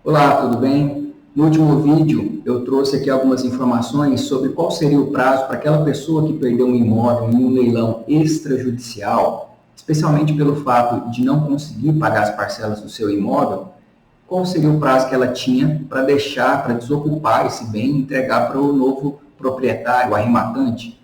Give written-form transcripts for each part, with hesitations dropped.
Olá, tudo bem? No último vídeo, eu trouxe aqui algumas informações sobre qual seria o prazo para aquela pessoa que perdeu um imóvel em um leilão extrajudicial, especialmente pelo fato de não conseguir pagar as parcelas do seu imóvel, qual seria o prazo que ela tinha para deixar, para desocupar esse bem e entregar para o novo proprietário, o arrematante.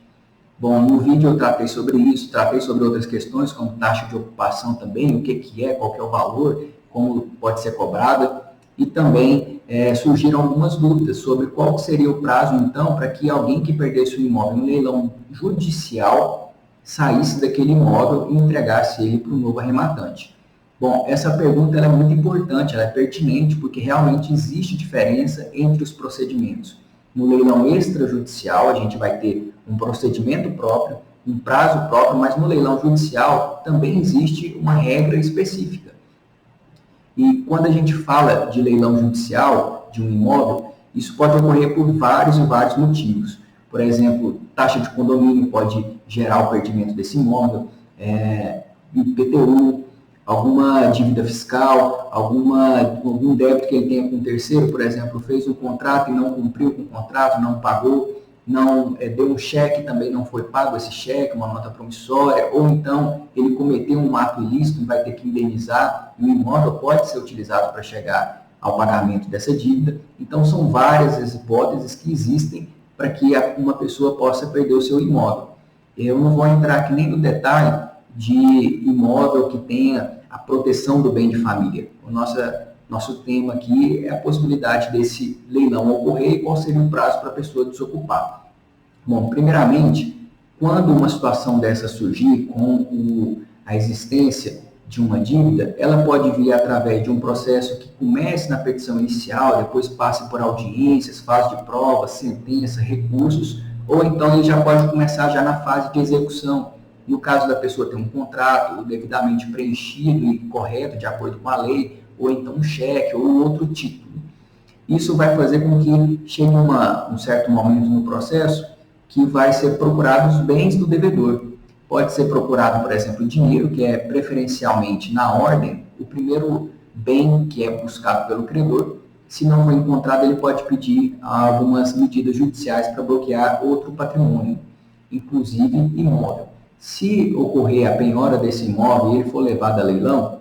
Bom, no vídeo eu tratei sobre isso, tratei sobre outras questões, como taxa de ocupação também, o que é, qual que é o valor, como pode ser cobrada, e também surgiram algumas dúvidas sobre qual seria o prazo, então, para que alguém que perdesse o imóvel em leilão judicial saísse daquele imóvel e entregasse ele para o novo arrematante. Bom, essa pergunta ela é muito importante, ela é pertinente, porque realmente existe diferença entre os procedimentos. No leilão extrajudicial, a gente vai ter um procedimento próprio, um prazo próprio, mas no leilão judicial também existe uma regra específica. E quando a gente fala de leilão judicial de um imóvel, isso pode ocorrer por vários e vários motivos. Por exemplo, taxa de condomínio pode gerar o perdimento desse imóvel, IPTU, alguma dívida fiscal, algum débito que ele tenha com um terceiro, por exemplo, fez um contrato e não cumpriu com o contrato, não pagou, não deu um cheque, também não foi pago esse cheque, uma nota promissória, ou então ele cometeu um ato ilícito e vai ter que indenizar, e o imóvel pode ser utilizado para chegar ao pagamento dessa dívida. Então, são várias as hipóteses que existem para que uma pessoa possa perder o seu imóvel. Eu não vou entrar aqui nem no detalhe de imóvel que tenha a proteção do bem de família. O nosso tema aqui é a possibilidade desse leilão ocorrer e qual seria o prazo para a pessoa desocupar. Bom, primeiramente, quando uma situação dessa surgir com a existência de uma dívida, ela pode vir através de um processo que comece na petição inicial, depois passe por audiências, fase de prova, sentença, recursos, ou então ele já pode começar já na fase de execução. No caso da pessoa ter um contrato devidamente preenchido e correto, de acordo com a lei, ou então um cheque, ou outro título. Isso vai fazer com que chegue um certo momento no processo que vai ser procurado os bens do devedor. Pode ser procurado, por exemplo, o dinheiro, que é preferencialmente na ordem, o primeiro bem que é buscado pelo credor. Se não for encontrado, ele pode pedir algumas medidas judiciais para bloquear outro patrimônio, inclusive imóvel. Se ocorrer a penhora desse imóvel e ele for levado a leilão,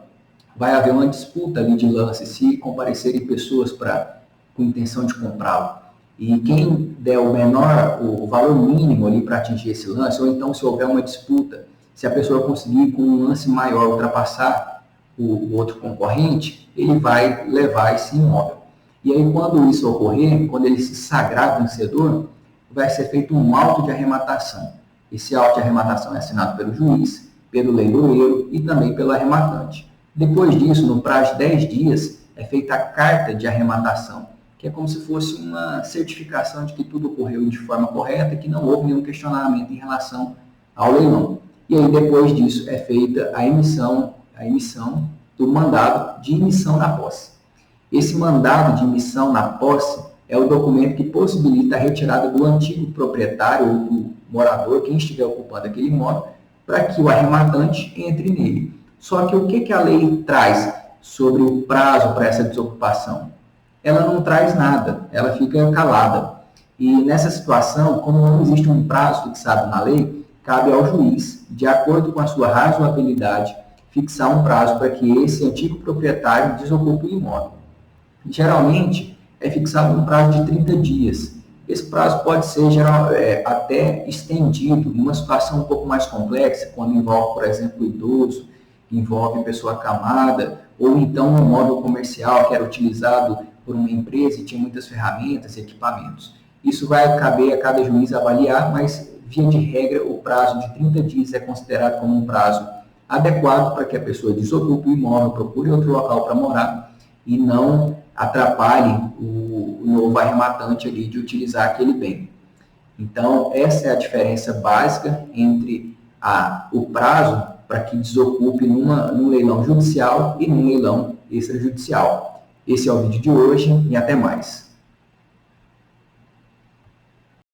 vai haver uma disputa ali de lance, se comparecerem pessoas com intenção de comprá-lo. E quem der o valor mínimo ali para atingir esse lance, ou então se houver uma disputa, se a pessoa conseguir com um lance maior ultrapassar o outro concorrente, ele vai levar esse imóvel. E aí quando isso ocorrer, quando ele se sagrar vencedor, vai ser feito um auto de arrematação. Esse auto de arrematação é assinado pelo juiz, pelo leiloeiro e também pelo arrematante. Depois disso, no prazo de 10 dias, é feita a carta de arrematação, que é como se fosse uma certificação de que tudo ocorreu de forma correta e que não houve nenhum questionamento em relação ao leilão. E aí, depois disso, é feita a emissão do mandado de emissão na posse. Esse mandado de emissão na posse é o documento que possibilita a retirada do antigo proprietário ou do morador, quem estiver ocupando aquele imóvel, para que o arrematante entre nele. Só que o que a lei traz sobre o prazo para essa desocupação? Ela não traz nada, ela fica calada. E nessa situação, como não existe um prazo fixado na lei, cabe ao juiz, de acordo com a sua razoabilidade, fixar um prazo para que esse antigo proprietário desocupe o imóvel. Geralmente, é fixado um prazo de 30 dias. Esse prazo pode ser até estendido numa situação um pouco mais complexa, quando envolve, por exemplo, o idoso, envolve pessoa acamada, ou então um imóvel comercial que era utilizado por uma empresa e tinha muitas ferramentas e equipamentos. Isso vai caber a cada juiz avaliar, mas, via de regra, o prazo de 30 dias é considerado como um prazo adequado para que a pessoa desocupe o imóvel, procure outro local para morar e não atrapalhe o novo arrematante ali de utilizar aquele bem. Então, essa é a diferença básica entre o prazo para que desocupe num leilão judicial e num leilão extrajudicial. Esse é o vídeo de hoje e até mais.